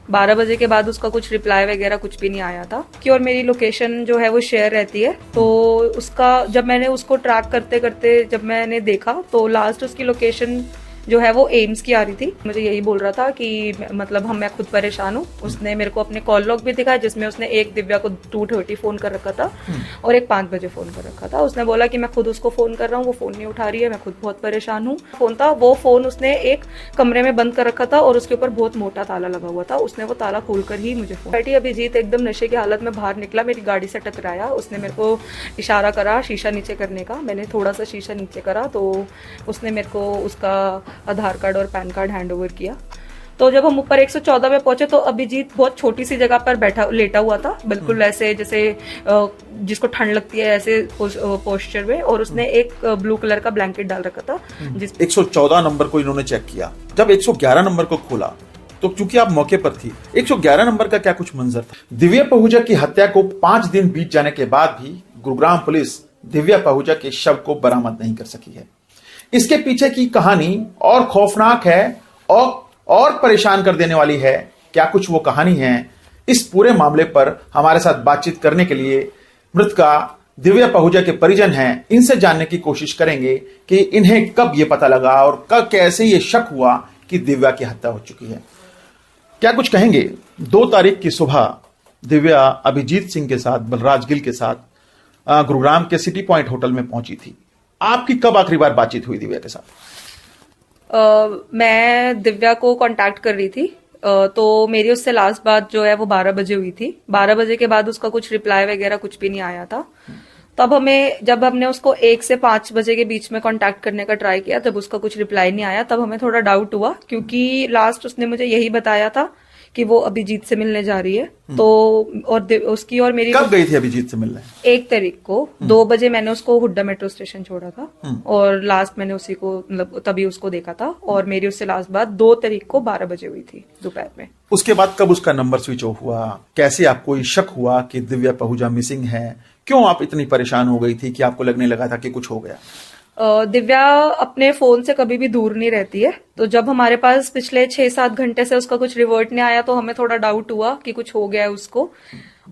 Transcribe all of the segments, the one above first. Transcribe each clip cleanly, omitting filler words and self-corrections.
12 बजे के बाद उसका कुछ रिप्लाई वगैरह कुछ भी नहीं आया था कि, और मेरी लोकेशन जो है वो शेयर रहती है, तो उसका जब मैंने उसको ट्रैक करते करते जब मैंने देखा तो लास्ट उसकी लोकेशन जो है वो एम्स की आ रही थी। मुझे यही बोल रहा था कि मतलब मैं खुद परेशान हूँ। उसने मेरे को अपने कॉल लॉग भी दिखाया जिसमें उसने एक दिव्या को 2:30 फोन कर रखा था और एक 5 बजे फोन कर रखा था। उसने बोला कि मैं खुद उसको फोन कर रहा हूँ, वो फोन नहीं उठा रही है, मैं खुद बहुत परेशान हूँ। फोन था वो फोन उसने एक कमरे में बंद कर रखा था और उसके ऊपर बहुत मोटा ताला लगा हुआ था। उसने वो ताला खोलकर ही मुझे फोन बैठी। अभिजीत एकदम नशे की हालत में बाहर निकला, मेरी गाड़ी से टकराया। उसने मेरे को इशारा करा शीशा नीचे करने का। मैंने थोड़ा सा शीशा नीचे करा तो उसने मेरे को उसका आधार कार्ड और पैन कार्ड हैंड ओवर किया। तो जब हम ऊपर 114 पे पहुंचे तो अभिजीत बहुत छोटी सी जगह पर बैठा लेटा हुआ था, बिल्कुल ऐसे जैसे जिसको ठंड लगती है ऐसे पोस्चर में, और उसने एक ब्लू कलर का ब्लैंकेट डाल रखा था। 114 नंबर को इन्होंने चेक किया। जब 111 नंबर को खोला तो क्योंकि आप मौके पर थी, 111 नंबर का क्या कुछ मंजर था? दिव्या पहूजा की हत्या को 5 दिन बीत जाने के बाद भी गुरुग्राम पुलिस दिव्या पहूजा के शव को बरामद नहीं कर सकी है। इसके पीछे की कहानी और खौफनाक है और परेशान कर देने वाली है। क्या कुछ वो कहानी है? इस पूरे मामले पर हमारे साथ बातचीत करने के लिए मृतका दिव्या पहूजा के परिजन हैं, इनसे जानने की कोशिश करेंगे कि इन्हें कब ये पता लगा और कब कैसे ये शक हुआ कि दिव्या की हत्या हो चुकी है। क्या कुछ कहेंगे? 2 तारीख की सुबह दिव्या अभिजीत सिंह के साथ, बलराज गिल के साथ गुरुग्राम के सिटी पॉइंट होटल में पहुंची थी। आपकी कब आखिरी बार बातचीत हुई दिव्या के साथ? मैं दिव्या को कांटेक्ट कर रही थी, तो मेरी उससे लास्ट बात जो है वो 12 बजे हुई थी। 12 बजे के बाद उसका कुछ रिप्लाई वगैरह कुछ भी नहीं आया था। तब जब हमने उसको 1 से 5 बजे के बीच में कांटेक्ट करने का ट्राई किया, जब उसका कुछ रिप्लाई नहीं आया तब हमें थोड़ा डाउट हुआ, क्योंकि लास्ट उसने मुझे यही बताया था कि वो अभिजीत से मिलने जा रही है। तो और उसकी और मेरी कब गई थी अभिजीत से मिलने? 1 तारीख को 2 बजे मैंने उसको हुड्डा मेट्रो स्टेशन छोड़ा था और लास्ट मैंने उसी को मतलब तभी उसको देखा था, और मेरी उससे लास्ट बात 2 तारीख को 12 बजे हुई थी दोपहर में। उसके बाद कब उसका नंबर स्विच ऑफ हुआ? कैसे आपको शक हुआ कि दिव्या पहूजा मिसिंग है? क्यों आप इतनी परेशान हो गई थी कि आपको लगने लगा था कि कुछ हो गया? दिव्या अपने फोन से कभी भी दूर नहीं रहती है, तो जब हमारे पास पिछले 6-7 घंटे से उसका कुछ रिवर्ट नहीं आया तो हमें थोड़ा डाउट हुआ कि कुछ हो गया है उसको।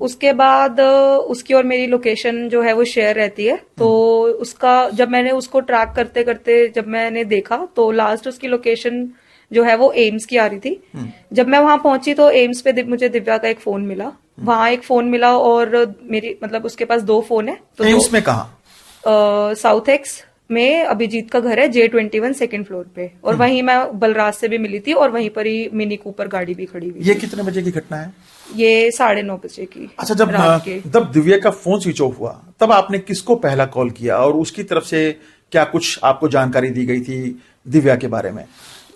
उसके बाद उसकी और मेरी लोकेशन जो है वो शेयर रहती है, तो उसका जब मैंने उसको ट्रैक करते करते जब मैंने देखा तो लास्ट उसकी लोकेशन जो है वो एम्स की आ रही थी। जब मैं वहां पहुंची तो एम्स पे मुझे दिव्या का एक फोन मिला, वहां एक फोन मिला, और मेरी मतलब उसके पास 2 फोन है। तो एम्स में कहाँ? साउथ एक्स में अभिजीत का घर है, J21 2nd फ्लोर पे, और वहीं मैं बलराज से भी मिली थी और वहीं पर ही मिनी कूपर गाड़ी भी खड़ी हुई। ये कितने बजे की घटना है? ये 9:30 बजे की। अच्छा, जब दिव्या का फोन स्विच ऑफ हुआ तब आपने किसको पहला कॉल किया और उसकी तरफ से क्या कुछ आपको जानकारी दी गई थी दिव्या के बारे में?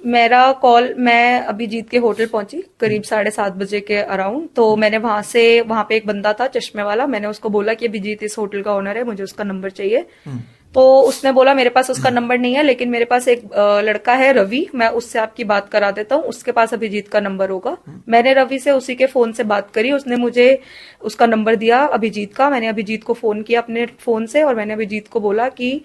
मेरा कॉल, मैं अभिजीत के होटल पहुंची करीब 7:30 बजे के अराउंड। तो मैंने वहां पे एक बंदा था चश्मे वाला, मैंने उसको बोला कि अभिजीत इस होटल का ओनर है, मुझे उसका नंबर चाहिए। तो उसने बोला मेरे पास उसका नंबर नहीं है, लेकिन मेरे पास एक लड़का है रवि, मैं उससे आपकी बात करा देता हूँ, उसके पास अभिजीत का नंबर होगा। मैंने रवि से उसी के फोन से बात करी, उसने मुझे उसका नंबर दिया अभिजीत का। मैंने अभिजीत को फोन किया अपने फोन से और मैंने अभिजीत को बोला कि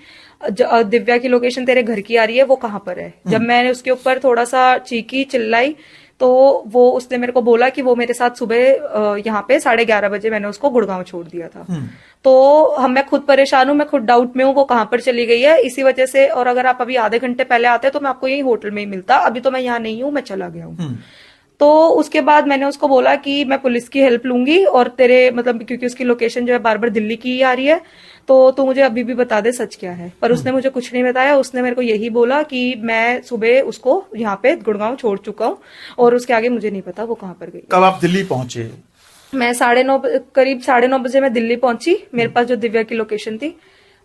दिव्या की लोकेशन तेरे घर की आ रही है, वो कहाँ पर है। जब मैंने उसके ऊपर थोड़ा सा चीखी चिल्लाई तो वो उसने मेरे को बोला कि वो मेरे साथ सुबह यहाँ पे 11:30 बजे मैंने उसको गुड़गांव छोड़ दिया था। तो मैं खुद परेशान हूँ, मैं खुद डाउट में हूँ वो कहाँ पर चली गई है, इसी वजह से। और अगर आप अभी आधे घंटे पहले आते तो मैं आपको यही होटल में ही मिलता, अभी तो मैं यहाँ नहीं हूँ, मैं चला गया हूँ। तो उसके बाद मैंने उसको बोला कि मैं पुलिस की हेल्प लूंगी और तेरे मतलब क्योंकि उसकी लोकेशन जो है बार बार दिल्ली की ही आ रही है, तो तू मुझे अभी भी बता दे सच क्या है। पर उसने मुझे कुछ नहीं बताया। उसने मेरे को यही बोला कि मैं सुबह उसको यहाँ पे गुड़गांव छोड़ चुका हूँ और उसके आगे मुझे नहीं पता वो कहाँ पर गई। कब आप दिल्ली पहुंचे? मैं करीब 9:30 बजे मैं दिल्ली पहुंची, मेरे पास जो दिव्या की लोकेशन थी।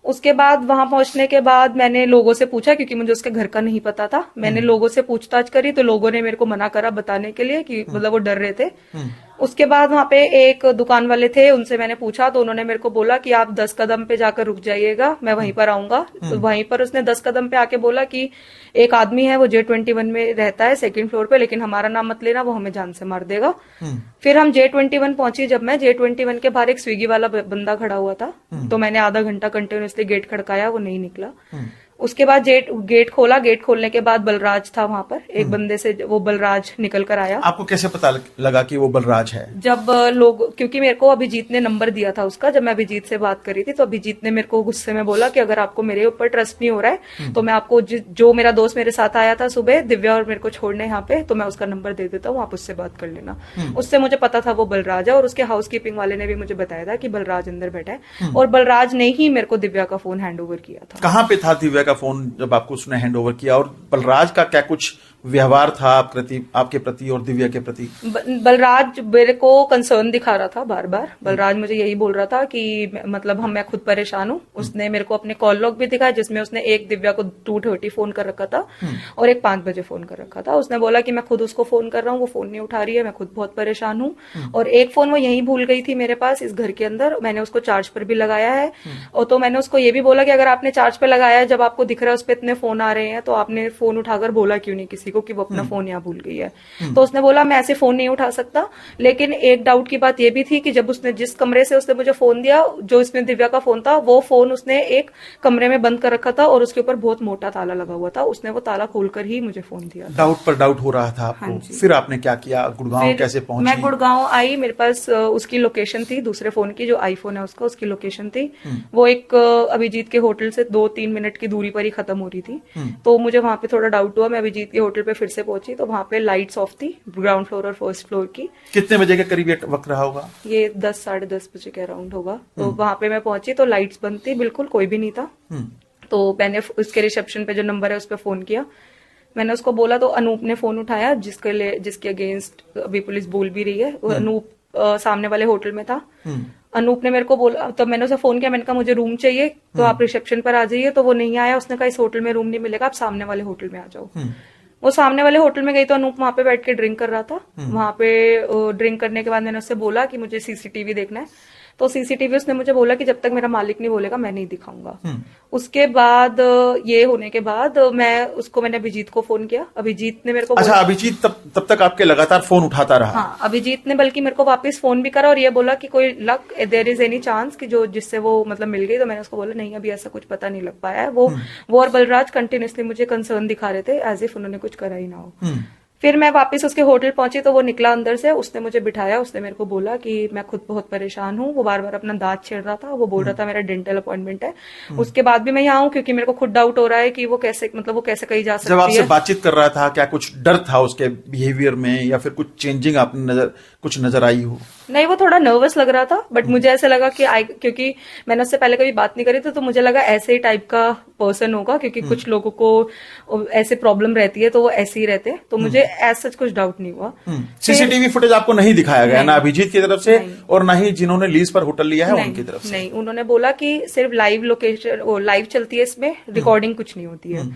उसके बाद वहां पहुंचने के बाद मैंने लोगों से पूछा, क्योंकि मुझे उसके घर का नहीं पता था। मैंने लोगों से पूछताछ करी तो लोगों ने मेरे को मना करा बताने के लिए कि मतलब वो डर रहे थे। उसके बाद वहां पे एक दुकान वाले थे, उनसे मैंने पूछा तो उन्होंने मेरे को बोला कि आप 10 कदम पे जाकर रुक जाइएगा, मैं वहीं पर आऊंगा। तो वहीं पर उसने 10 कदम पे आके बोला कि एक आदमी है वो J21 में रहता है 2nd फ्लोर पे, लेकिन हमारा नाम मत लेना, वो हमें जान से मार देगा। फिर हम J21 पहुंची। जब मैं J21 के बाहर एक स्विगी वाला बंदा खड़ा हुआ था, तो मैंने आधा घंटा कंटिन्यूअसली गेट खड़काया, वो नहीं निकला। उसके बाद गेट खोला, गेट खोलने के बाद बलराज था वहां पर, एक बंदे से वो बलराज निकल कर आया। आपको कैसे पता लगा कि वो बलराज है? जब लोग, क्योंकि मेरे को अभिजीत ने नंबर दिया था उसका, जब मैं अभिजीत से बात करी थी तो अभिजीत ने मेरे को गुस्से में बोला कि अगर आपको मेरे ऊपर ट्रस्ट नहीं हो रहा है तो मैं आपको जो मेरा दोस्त मेरे साथ आया था सुबह, दिव्या, और मेरे को छोड़ने यहाँ पे, तो मैं उसका नंबर दे देता हूँ, आप उससे बात कर लेना। उससे मुझे पता था वो बलराज है, और उसके हाउसकीपिंग वाले ने भी मुझे बताया था कि बलराज अंदर बैठा है, और बलराज ने ही मेरे को दिव्या का फोन हैंड ओवर किया था। कहाँ पे था दिव्या का फोन जब आपको उसने हैंड ओवर किया, और बलराज का क्या कुछ व्यवहार था आपके प्रति और दिव्या के प्रति? बलराज मेरे को कंसर्न दिखा रहा था बार बार। बलराज मुझे यही बोल रहा था कि मतलब मैं खुद परेशान हूँ। उसने मेरे को अपने कॉल लॉग भी दिखाया, जिसमें उसने एक दिव्या को 2:30 फोन कर रखा था और एक 5 बजे फोन कर रखा था। उसने बोला कि मैं खुद उसको फोन कर रहा हूँ, वो फोन नहीं उठा रही है, मैं खुद बहुत परेशान हूँ, और एक फोन वो यहीं भूल गई थी मेरे पास इस घर के अंदर, मैंने उसको चार्ज पर भी लगाया है। और तो मैंने उसको ये भी बोला कि अगर आपने चार्ज पे लगाया है, जब आपको दिख रहा है उस पर इतने फोन आ रहे हैं, तो आपने फोन उठाकर बोला क्यों नहीं किसी को कि वो अपना फोन यहाँ भूल गई है? तो उसने बोला मैं ऐसे फोन नहीं उठा सकता। लेकिन एक डाउट की बात ये भी थी कि जब उसने जिस कमरे से उसने मुझे फोन दिया, जो इसमें दिव्या का फोन था, वो फोन उसने एक कमरे में बंद कर रखा था और उसके ऊपर बहुत मोटा ताला लगा हुआ था। उसने वो ताला खोलकर ही मुझे फोन दिया। डाउट पर डाउट हो रहा था आपको। हाँ जी। फिर आपने क्या किया? गुड़गांव कैसे पहुंची? मैं गुड़गांव आई, मेरे पास उसकी लोकेशन थी, दूसरे फोन की, जो आईफोन है उसका, उसकी लोकेशन थी। वो एक अभिजीत के होटल से 2-3 मिनट की दूरी पर ही खत्म हो रही थी। तो मुझे वहां पे थोड़ा डाउट हुआ। मैं अभिजीत के होटल पे फिर से पहुंची तो वहां पे लाइट्स ऑफ थी, ग्राउंड फ्लोर और फर्स्ट फ्लोर की। कितने बजे के करीब ये वक्त रहा होगा? ये 10-10:30 बजे के अराउंड होगा। तो वहां पे मैं पहुंची तो लाइट्स बंद थी, बिल्कुल कोई भी नहीं था। तो मैंने उसके रिसेप्शन पे जो नंबर है उस पर फोन किया। मैंने उसको बोला तो अनूप ने फोन उठाया, जिसके अगेंस्ट अभी पुलिस बोल भी रही है। वो अनूप सामने वाले होटल में था। अनूप ने मेरे को बोला, तो मैंने उसे फोन किया, मैंने कहा मुझे रूम चाहिए तो आप रिसेप्शन पर आ जाइए। तो वो नहीं आया, उसने कहा इस होटल में रूम नहीं मिलेगा, आप सामने वाले होटल में आ जाओ। वो सामने वाले होटल में गई तो अनूप वहां पे बैठ के ड्रिंक कर रहा था। वहां पे ड्रिंक करने के बाद मैंने उससे बोला कि मुझे सीसीटीवी देखना है। तो सीसीटीवी उसने मुझे बोला कि जब तक मेरा मालिक नहीं बोलेगा मैं नहीं दिखाऊंगा। उसके बाद ये होने के बाद मैंने अभिजीत को फोन किया। अभिजीत ने मेरे को अच्छा, अभिजीत तब तक आपके लगातार फोन उठाता रहा? हाँ, अभिजीत ने बल्कि मेरे को वापस फोन भी करा और ये बोला कि कोई luck there is any chance कि जिससे वो मतलब मिल गई। तो मैंने उसको बोला नहीं, अभी ऐसा कुछ पता नहीं लग पाया है। वो और बलराज कंटिन्यूसली मुझे कंसर्न दिखा रहे थे, एज इफ उन्होंने कुछ करा ही ना हो। फिर मैं वापस उसके होटल पहुंची तो वो निकला अंदर से, उसने मुझे बिठाया, उसने मेरे को बोला कि मैं खुद बहुत परेशान हूँ। वो बार बार अपना दांत छेड़ रहा था, वो बोल रहा था मेरा डेंटल अपॉइंटमेंट है। उसके बाद भी मैं यहाँ हूँ क्योंकि मेरे को खुद डाउट हो रहा है कि वो कैसे कहीं जा सकती है। जब आपसे बातचीत कर रहा था क्या कुछ डर था उसके बिहेवियर में, या फिर कुछ चेंजिंग आपने कुछ नजर आई हो? नहीं, वो थोड़ा नर्वस लग रहा था, बट मुझे ऐसा लगा कि क्योंकि मैंने उससे पहले कभी बात नहीं करी थी, तो मुझे लगा ऐसे ही टाइप का पर्सन होगा, क्योंकि कुछ लोगों को ऐसे प्रॉब्लम रहती है तो वो ऐसे ही रहते हैं। तो मुझे ऐसा सच कुछ डाउट नहीं हुआ। सीसीटीवी फुटेज आपको नहीं दिखाया गया ना अभिजीत की तरफ से, और ना ही जिन्होंने लीज पर होटल लिया है उनकी तरफ से? नहीं, उन्होंने बोला कि सिर्फ लाइव लोकेशन लाइव चलती है, इसमें रिकॉर्डिंग कुछ नहीं होती है।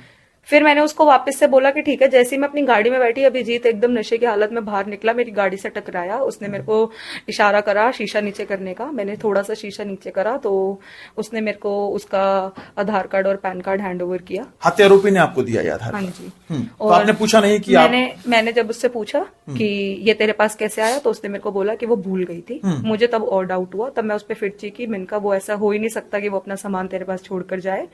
फिर मैंने उसको वापस से बोला कि ठीक है। जैसे ही मैं अपनी गाड़ी में बैठी, अभिजीत एकदम नशे की हालत में बाहर निकला, मेरी गाड़ी से टकराया। उसने मेरे को इशारा करा शीशा नीचे करने का। मैंने थोड़ा सा शीशा नीचे करा तो उसने मेरे को उसका आधार कार्ड और पैन कार्ड हैंड ओवर किया। हत्या आरोपी ने आपको दिया ये आधार कार्ड? हाँ जी। तो आपने पूछा नहीं कि मैंने जब उससे पूछा कि ये तेरे पास कैसे आया, तो उसने मेरे को बोला कि वो भूल गई थी। मुझे तब और डाउट हुआ, तब मैं उस पर फिर चीखी। मैंने कहा वो ऐसा हो ही नहीं सकता कि वो अपना सामान तेरे पास छोड़कर जाए,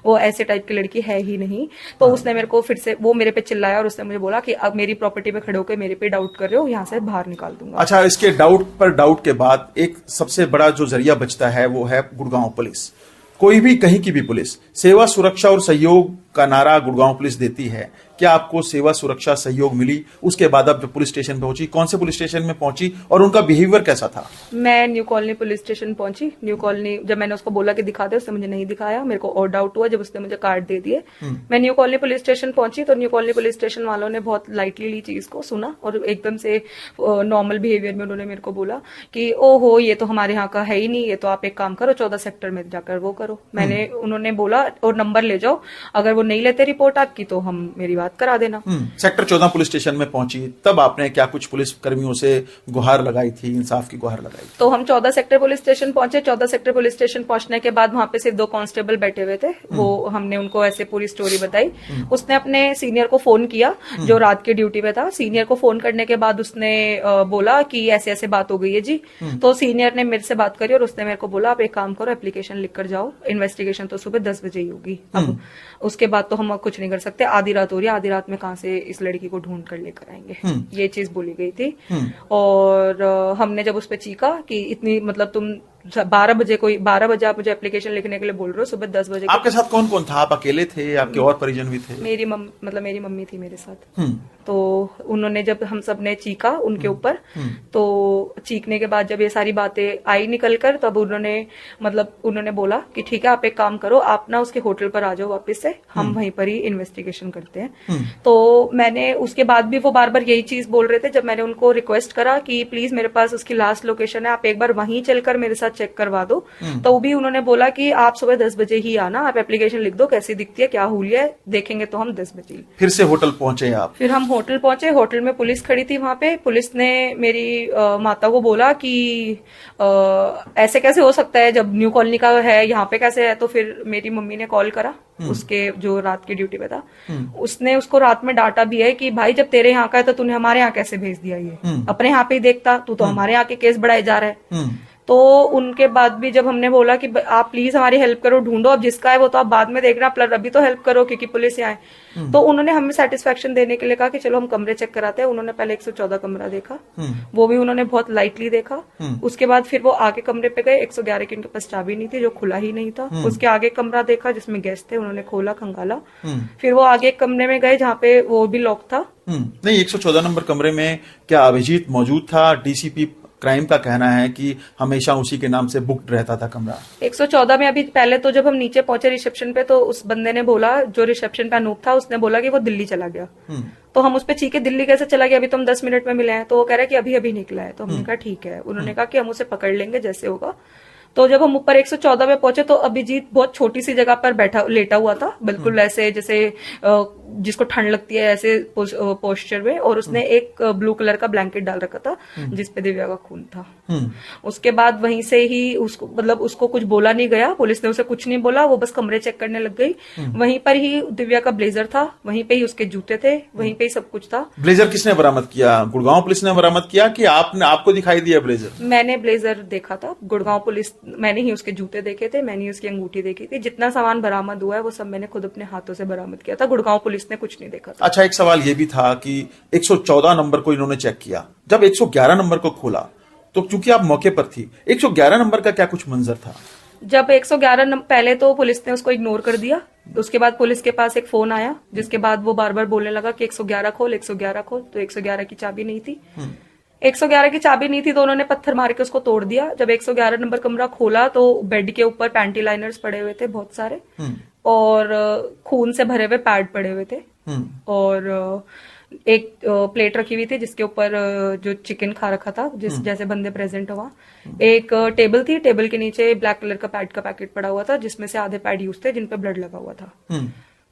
वो ऐसे टाइप की लड़की है ही नहीं। तो उसने मेरे को फिर से वो मेरे पे चिल्लाया और उसने मुझे बोला कि अब मेरी प्रॉपर्टी पे खड़े होकर मेरे पे डाउट कर रहे हो, यहाँ से बाहर निकाल दूंगा। अच्छा, इसके डाउट पर डाउट के बाद एक सबसे बड़ा जो जरिया बचता है वो है गुड़गांव पुलिस। कोई भी कहीं की भी पुलिस सेवा, सुरक्षा और सहयोग का नारा गुड़गांव पुलिस देती है। क्या आपको सेवा, सुरक्षा, सहयोग मिली? उसके बाद आप जब पुलिस स्टेशन पहुंची, कौन से पुलिस स्टेशन में पहुंची और उनका बिहेवियर कैसा था? मैं न्यू कॉलोनी पुलिस स्टेशन पहुंची। न्यू कॉलोनी जब मैंने उसको बोला कि दिखा दे, उसने मुझे नहीं दिखाया। मेरे को और डाउट हुआ जब उसने मुझे कार्ड दे दिए। मैं न्यू कॉलोनी पुलिस स्टेशन पहुंची तो न्यू कॉलोनी पुलिस स्टेशन वालों ने बहुत लाइटली ली चीज को, सुना और एकदम से नॉर्मल बिहेवियर में उन्होंने मेरे को बोला कि ओहो ये तो हमारे यहाँ का है ही नहीं, ये तो आप एक काम करो 14 सेक्टर में जाकर वो करो। उन्होंने बोला और नंबर ले जाओ, अगर वो नहीं लेते रिपोर्ट आपकी तो हम मेरी बात करा देना। सेक्टर 14 पुलिस स्टेशन में पहुंची, तब आपने क्या कुछ पुलिस कर्मियों से गुहार लगाई थी, इंसाफ की गुहार लगाई थी? तो हम 14 सेक्टर पुलिस स्टेशन पहुंचे। 14 सेक्टर पुलिस स्टेशन पहुंचने के बाद वहां पे सिर्फ 2 कांस्टेबल बैठे हुए थे। वो हमने उनको ऐसे पूरी स्टोरी बताई। उसने अपने सीनियर को फोन किया जो रात की ड्यूटी पे था। सीनियर को फोन करने के बाद उसने बोला कि ऐसे ऐसे बात हो गई है जी। तो सीनियर ने मेरे से बात करी और उसने मेरे को बोला आप एक काम करो, एप्लीकेशन लिख कर जाओ, इन्वेस्टिगेशन तो सुबह 10 बजे ही होगी। अब उसके बाद तो हम कुछ नहीं कर सकते, आधी रात हो रही है, आधी रात में कहाँ से इस लड़की को ढूंढ कर लेकर आएंगे, ये चीज बोली गई थी। और हमने जब उस पर चीखा कि इतनी मतलब तुम 12 बजे आप मुझे एप्लीकेशन लिखने के लिए बोल रहे हो, सुबह 10 बजे। आपके साथ कौन कौन था? आप अकेले थे, आपके और परिजन भी थे? मेरी मम्मी थी मेरे साथ। तो उन्होंने जब हम सब ने चीखा उनके ऊपर, तो चीखने के बाद जब ये सारी बातें आई निकल कर, तब उन्होंने बोला कि ठीक है आप एक काम करो, आप ना उसके होटल पर आ जाओ वापस से, हम वहीं पर ही इन्वेस्टिगेशन करते हैं। तो मैंने उसके बाद भी वो बार बार यही चीज बोल रहे थे। जब मैंने उनको रिक्वेस्ट करा कि प्लीज मेरे पास उसकी लास्ट लोकेशन है, आप एक बार वहीं चलकर मेरे साथ चेक करवा दो, तो भी उन्होंने बोला कि आप सुबह 10 बजे ही आना, आप एप्लीकेशन लिख दो, कैसी दिखती है, क्या हुलिया है, देखेंगे तो हम 10 बजे। फिर से होटल पहुंचे आप? फिर हम होटल पहुंचे। होटल में पुलिस खड़ी थी। वहां पे पुलिस ने मेरी माता को बोला कि ऐसे कैसे हो सकता है जब न्यू कॉलोनी का है, यहाँ पे कैसे है। तो फिर मेरी मम्मी ने कॉल करा उसके जो रात की ड्यूटी पे था, उसने उसको रात में डांटा भी है कि भाई जब तेरे यहाँ का है तो तूने हमारे यहाँ कैसे भेज दिया, ये अपने यहाँ पे ही देखता, तू तो हमारे यहाँ के केस बढ़ाए जा रहा है। तो उनके बाद भी जब हमने बोला कि आप प्लीज हमारी हेल्प करो, ढूंढो, अब जिसका है वो तो आप बाद में देखना, प्लस अभी तो हेल्प करो क्योंकि पुलिस यहाँ है। तो उन्होंने हमें सेटिस्फेक्शन देने के लिए कहा कि चलो हम कमरे चेक कराते हैं। उन्होंने पहले 114 कमरा देखा, वो भी उन्होंने बहुत लाइटली देखा। उसके बाद फिर वो आगे कमरे पे गए, 111 की उनके पास चाबी नहीं थी, जो खुला ही नहीं था। उसके आगे कमरा देखा जिसमें गेस्ट थे, उन्होंने खोला, खंगाला। फिर वो आगे एक कमरे में गए जहाँ पे वो भी लॉक था। नहीं, 114 नंबर कमरे में क्या अभिजीत मौजूद था? डीसीपी क्राइम का कहना है कि हमेशा उसी के नाम से बुक्ड रहता था कमरा। 114 में अभी पहले तो जब हम नीचे पहुंचे रिसेप्शन पे, तो उस बंदे ने बोला, जो रिसेप्शन पे अनूप था, उसने बोला कि वो दिल्ली चला गया। तो हम उस पे चीखे दिल्ली कैसे चला गया, अभी तो हम 10 मिनट में मिले हैं। तो वो कह रहा है कि अभी अभी निकला है। तो हमने कहा ठीक है। उन्होंने कहा कि हम उसे पकड़ लेंगे जैसे होगा। तो जब हम ऊपर 114 में पहुंचे तो अभिजीत बहुत छोटी सी जगह पर लेटा हुआ था, बिल्कुल ऐसे जैसे जिसको ठंड लगती है ऐसे पोस्चर में, और उसने एक ब्लू कलर का ब्लैंकेट डाल रखा था जिसपे दिव्या का खून था। उसके बाद वहीं से ही उसको कुछ बोला नहीं गया, पुलिस ने उसे कुछ नहीं बोला, वो बस कमरे चेक करने लग गई। वहीं पर ही दिव्या का ब्लेजर था, वहीं पे ही उसके जूते थे, वहीं पे ही सब कुछ था। ब्लेजर किसने बरामद किया? गुड़गांव पुलिस ने बरामद किया कि आपको दिखाई दिया ब्लेजर? मैंने ब्लेजर देखा था। गुड़गांव पुलिस, मैंने ही उसके जूते देखे थे, मैंने ही उसकी अंगूठी देखी थी। जितना सामान बरामद हुआ है वो सब मैंने खुद अपने हाथों से बरामद किया था। गुड़गांव पुलिस ने कुछ नहीं देखा था। अच्छा, एक सवाल ये भी था कि 114 नंबर को इन्होंने चेक किया, जब 111 नंबर को खोला तो चूंकि आप मौके पर थी, 111 नंबर का क्या कुछ मंजर था? जब 111 पहले तो पुलिस ने उसको इग्नोर कर दिया। उसके बाद पुलिस के पास एक फोन आया जिसके बाद वो बार बार बोलने लगा कि 111 खोल, 111 खोल। तो 111 की चाबी नहीं थी। 111 की चाबी नहीं थी तो उन्होंने पत्थर मार के उसको तोड़ दिया। जब 111 नंबर कमरा खोला तो बेड के ऊपर पैंटी लाइनर्स पड़े हुए थे बहुत सारे, और खून से भरे हुए पैड पड़े हुए थे, और एक प्लेट रखी हुई थी जिसके ऊपर जो चिकन खा रखा था, जैसे बंदे प्रेजेंट हुआ। एक टेबल थी, टेबल के नीचे ब्लैक कलर का पैड का पैकेट पड़ा हुआ था जिसमें से आधे पैड यूज थे जिन पे ब्लड लगा हुआ था।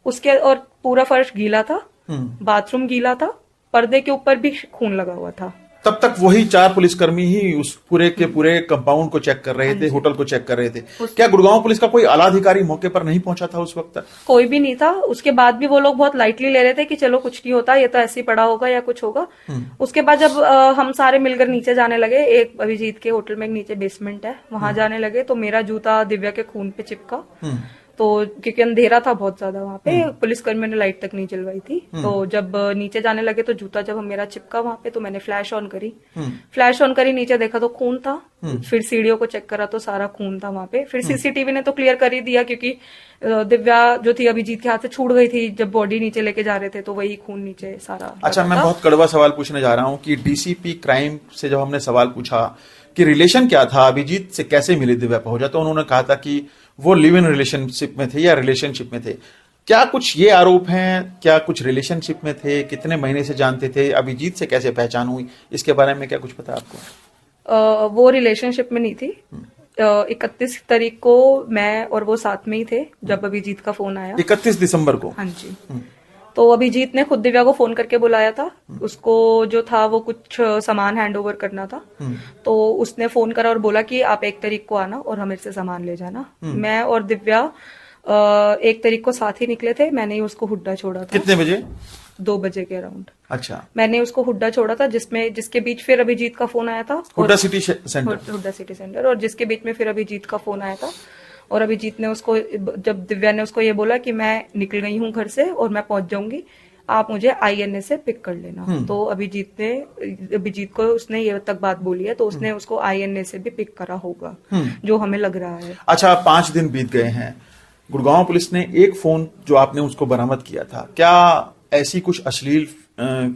उसके और पूरा फर्श गीला था, बाथरूम गीला था, पर्दे के ऊपर भी खून लगा हुआ था। तब तक वही 4 पुलिसकर्मी ही उस पूरे के पूरे कंपाउंड को चेक कर रहे थे, होटल को चेक कर रहे थे। क्या गुड़गांव पुलिस का कोई आला अधिकारी मौके पर नहीं पहुंचा था उस वक्त तक? कोई भी नहीं था। उसके बाद भी वो लोग बहुत लाइटली ले रहे थे कि चलो कुछ नहीं होता, ये तो ऐसे ही पड़ा होगा या कुछ होगा। उसके बाद जब हम सारे मिलकर नीचे जाने लगे, एक अभिजीत के होटल में एक नीचे बेसमेंट है, वहां जाने लगे, तो मेरा जूता दिव्या के खून पे चिपका। तो क्योंकि अंधेरा था बहुत ज्यादा वहां पे, पुलिसकर्मियों ने लाइट तक नहीं जलवाई थी। तो जब नीचे जाने लगे तो जूता जब मेरा चिपका वहां पे, तो मैंने फ्लैश ऑन करी। फ्लैश ऑन करी, नीचे देखा तो खून था। फिर सीढ़ियों को चेक करा तो सारा खून था वहां पे। फिर सीसीटीवी ने तो क्लियर कर ही दिया क्योंकि दिव्या जो थी अभिजीत के हाथ से छूट गई थी जब बॉडी नीचे लेके जा रहे थे, तो वही खून नीचे सारा। अच्छा, मैं बहुत कड़वा सवाल पूछने जा रहा हूँ कि डीसीपी क्राइम से जब हमने सवाल पूछा कि रिलेशन क्या था, अभिजीत से कैसे मिली दिव्या पहुंचा, तो उन्होंने कहा था कि वो लिव इन रिलेशनशिप में थे या रिलेशनशिप में थे। क्या कुछ ये आरोप हैं? क्या कुछ रिलेशनशिप में थे? कितने महीने से जानते थे? अभिजीत से कैसे पहचान हुई, इसके बारे में क्या कुछ पता आपको? वो रिलेशनशिप में नहीं थी। 31 तारीख को मैं और वो साथ में ही थे जब अभिजीत का फोन आया। 31 दिसंबर को? हाँ जी। तो अभिजीत ने खुद दिव्या को फोन करके बुलाया था। उसको जो था वो कुछ सामान हैंड ओवर करना था। तो उसने फोन करा और बोला कि आप 1 तारीख को आना और हमें से सामान ले जाना। मैं और दिव्या 1 तारीख को साथ ही निकले थे। मैंने ही उसको हुड्डा छोड़ा था। कितने बजे? 2 बजे के अराउंड। अच्छा। मैंने उसको हुड्डा छोड़ा था जिसके बीच फिर अभिजीत का फोन आया था। Hooda city centre? Hooda city centre. और जिसके बीच में फिर अभिजीत का फोन आया था और अभिजीत ने उसको, जब दिव्या ने उसको ये बोला कि मैं निकल गई हूँ घर से और मैं पहुंच जाऊंगी, आप मुझे INA से पिक कर लेना। तो अभिजीत को उसने ये तक बात बोली है, तो उसने उसको INA से भी पिक करा होगा, जो हमें लग रहा है। अच्छा, 5 दिन बीत गए हैं। गुड़गांव पुलिस ने एक फोन जो आपने उसको बरामद किया था, क्या ऐसी कुछ अश्लील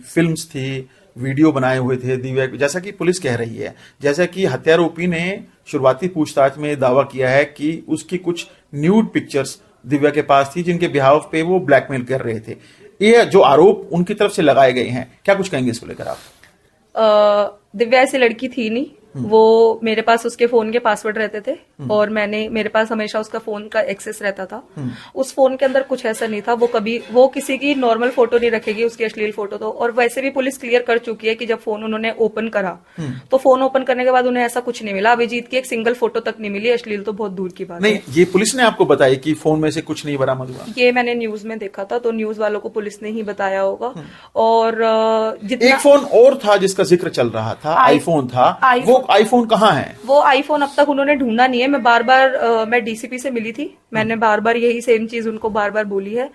फिल्म्स थी, वीडियो बनाए हुए थे दिव्या, जैसा कि पुलिस कह रही है, जैसा कि हत्यारोपी ने शुरुआती पूछताछ में दावा किया है कि उसकी कुछ न्यूड पिक्चर्स दिव्या के पास थी जिनके बिहाव पे वो ब्लैकमेल कर रहे थे। ये जो आरोप उनकी तरफ से लगाए गए हैं, क्या कुछ कहेंगे इसको लेकर आप? दिव्या ऐसी लड़की थी नहीं। वो मेरे पास उसके फोन के पासवर्ड रहते थे और मेरे पास हमेशा उसका फोन का एक्सेस रहता था। उस फोन के अंदर कुछ ऐसा नहीं था। वो किसी की नॉर्मल फोटो नहीं रखेगी, उसकी अश्लील फोटो तो। और वैसे भी पुलिस क्लियर कर चुकी है कि जब फोन उन्होंने ओपन करा तो फोन ओपन करने के बाद उन्हें ऐसा कुछ नहीं मिला। अभिजीत की एक सिंगल फोटो तक नहीं मिली, अश्लील तो बहुत दूर की बात नहीं, ये पुलिस ने आपको बताया कि फोन में से कुछ नहीं बरामद हुआ? ये मैंने न्यूज में देखा था, तो न्यूज वालों को पुलिस ने ही बताया होगा। और एक फोन और था जिसका जिक्र चल रहा था, आईफोन था। वो आईफोन कहाँ है? वो आईफोन अब तक उन्होंने ढूंढा नहीं है। मैं डीसीपी से मिली थी, मैंने बार बार यही सेम चीज उनको बार बार बोली है,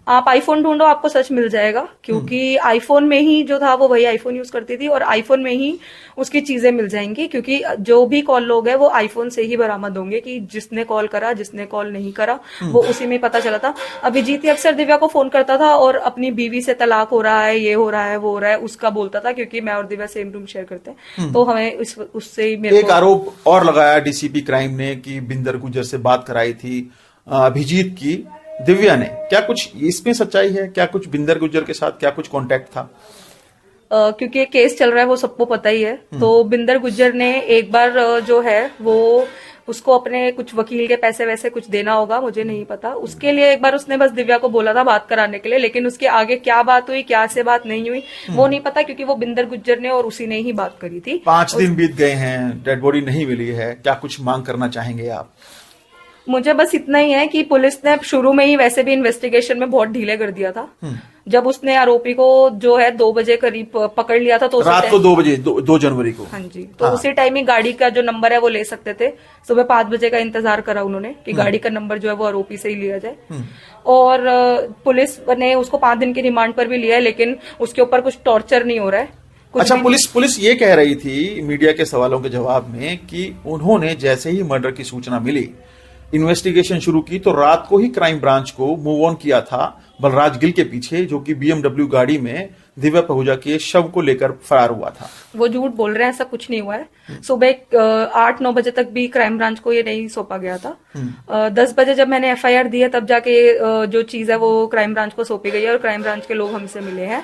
आप आईफोन ढूंढो, आपको सच मिल जाएगा। क्योंकि आईफोन में ही जो था वो वही आईफोन यूज करती थी और आईफोन में ही उसकी चीजें मिल जाएंगी। क्योंकि जो भी कॉल लोग है वो आईफोन से ही बरामद होंगे कि जिसने कॉल करा, जिसने कॉल नहीं करा, वो उसी में पता चला था। अभिजीत अक्सर दिव्या को फोन करता था और अपनी बीवी से तलाक हो रहा है, ये हो रहा है, वो हो रहा है, उसका बोलता था। क्योंकि मैं और दिव्या सेम रूम शेयर करते हैं, तो हमें उससे ही मेरे एक आरोप और लगाया डीसीपी क्राइम ने कि बिंदर गुज्जर से बात कराई थी अभिजीत की दिव्या ने। क्या कुछ इसमें सच्चाई है? क्या कुछ बिंदर गुज्जर के साथ क्या कुछ कांटेक्ट था? क्योंकि ये केस चल रहा है, वो सबको पता ही है। तो बिंदर गुज्जर ने एक बार जो है वो उसको अपने कुछ वकील के पैसे वैसे कुछ देना होगा, मुझे नहीं पता। उसके लिए एक बार उसने बस दिव्या को बोला था बात कराने के लिए, लेकिन उसके आगे क्या बात हुई, क्या से बात नहीं हुई, वो नहीं पता। क्योंकि वो बिंदर गुज्जर ने और उसी ने ही बात करी थी। 5 दिन बीत गए हैं, डेड बॉडी नहीं मिली है, क्या कुछ मांग करना चाहेंगे आप? मुझे बस इतना ही है कि पुलिस ने शुरू में ही वैसे भी इन्वेस्टिगेशन में बहुत ढीले कर दिया था। जब उसने आरोपी को जो है 2 बजे करीब पकड़ लिया था, तो रात को 2 बजे 2 जनवरी को। हाँ जी। तो उसी टाइम ही गाड़ी का जो नंबर है वो ले सकते थे। सुबह 5 बजे का इंतजार करा उन्होंने कि गाड़ी का नंबर जो है वो आरोपी से ही लिया जाए। और पुलिस ने उसको 5 दिन की रिमांड पर भी लिया है, लेकिन उसके ऊपर कुछ टॉर्चर नहीं हो रहा है। अच्छा, पुलिस ये कह रही थी मीडिया के सवालों के जवाब में कि उन्होंने जैसे ही मर्डर की सूचना मिली, इन्वेस्टिगेशन शुरू की, तो रात को ही क्राइम ब्रांच को मूव ऑन किया था बलराज गिल के पीछे, जो कि BMW गाड़ी में दिव्या पहूजा के शव को लेकर फरार हुआ था। वो झूठ बोल रहे हैं, ऐसा कुछ नहीं हुआ है। सुबह 8-9 बजे तक भी क्राइम ब्रांच को ये नहीं सौंपा गया था। 10 बजे जब मैंने FIR दी है तब जाके जो चीज है वो क्राइम ब्रांच को सौंपी गई है और क्राइम ब्रांच के लोग हमसे मिले हैं।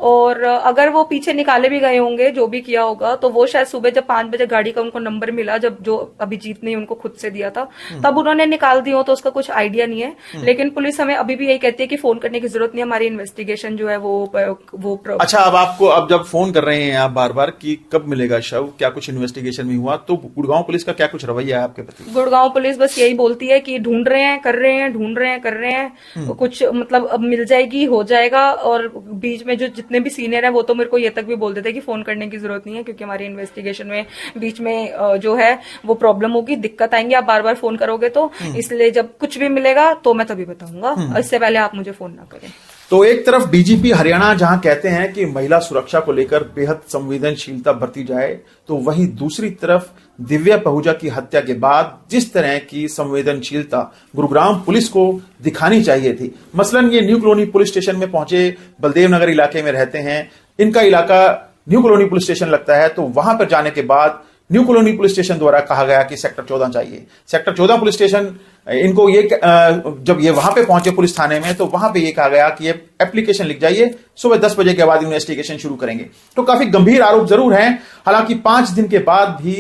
और अगर वो पीछे निकाले भी गए होंगे, जो भी किया होगा, तो वो शायद सुबह जब 5 बजे गाड़ी का उनको नंबर मिला, जब जो अभिजीत ने उनको खुद से दिया था, तब उन्होंने निकाल दी हो, तो उसका कुछ आइडिया नहीं है। लेकिन पुलिस हमें अभी भी यही कहती है कि फोन करने की जरूरत नहीं है, हमारी इन्वेस्टिगेशन जो है वो अच्छा, अब जब फोन कर रहे हैं आप बार बार कि कब मिलेगा शव, क्या कुछ इन्वेस्टिगेशन में हुआ, तो गुड़गांव पुलिस का क्या कुछ रवैया है आपके प्रति? गुड़गांव पुलिस बस यही बोलती है कि ढूंढ रहे हैं, कर रहे हैं, ढूंढ रहे हैं, कर रहे हैं, कुछ मतलब अब मिल जाएगी, हो जाएगा। और बीच में जो जितने भी सीनियर हैं वो तो मेरे को ये तक भी बोल देते हैं कि फोन करने की जरूरत नहीं है, क्योंकि हमारी इन्वेस्टिगेशन में बीच में जो है वो प्रॉब्लम होगी, दिक्कत आएंगी, आप बार बार फोन करोगे तो। इसलिए जब कुछ भी मिलेगा तो मैं तभी बताऊंगा, इससे पहले आप मुझे फोन ना करें। तो एक तरफ डीजीपी हरियाणा जहां कहते हैं कि महिला सुरक्षा को लेकर बेहद संवेदनशीलता बरती जाए, तो वहीं दूसरी तरफ दिव्या पहूजा की हत्या के बाद जिस तरह की संवेदनशीलता गुरुग्राम पुलिस को दिखानी चाहिए थी, मसलन ये न्यू कॉलोनी पुलिस स्टेशन में पहुंचे, बलदेव नगर इलाके में रहते हैं, इनका इलाका न्यू कॉलोनी पुलिस स्टेशन लगता है, तो वहां पर जाने के बाद न्यू कॉलोनी पुलिस स्टेशन द्वारा कहा गया कि सेक्टर 14 चाहिए। सेक्टर 14 पुलिस स्टेशन इनको ये जब ये वहां पे पहुंचे पुलिस थाने में, तो वहां पे ये कहा गया कि ये एप्लीकेशन लिख जाइए, सुबह 10 बजे के बाद इन्वेस्टिगेशन शुरू करेंगे। तो काफी गंभीर आरोप जरूर हैं। हालांकि 5 दिन के बाद भी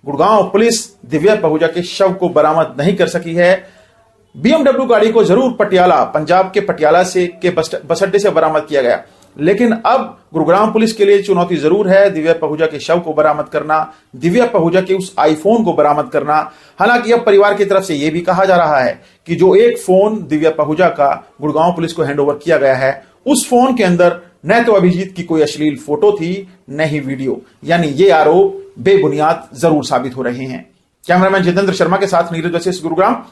गुड़गांव पुलिस दिव्या पहूजा के शव को बरामद नहीं कर सकी है। BMW गाड़ी को जरूर पटियाला, पंजाब के पटियाला से के बस अड्डे से बरामद किया गया, लेकिन अब गुरुग्राम पुलिस के लिए चुनौती जरूर है दिव्या पहूजा के शव को बरामद करना, दिव्या पहूजा के उस आईफोन को बरामद करना। हालांकि अब परिवार की तरफ से यह भी कहा जा रहा है कि जो एक फोन दिव्या पहूजा का गुड़गांव पुलिस को हैंडओवर किया गया है, उस फोन के अंदर न तो अभिजीत की कोई अश्लील फोटो थी, न ही वीडियो, यानी ये आरोप बेबुनियाद जरूर साबित हो रहे हैं। कैमरामैन जितेंद्र शर्मा के साथ नीरज वशिष्ठ, गुरुग्राम,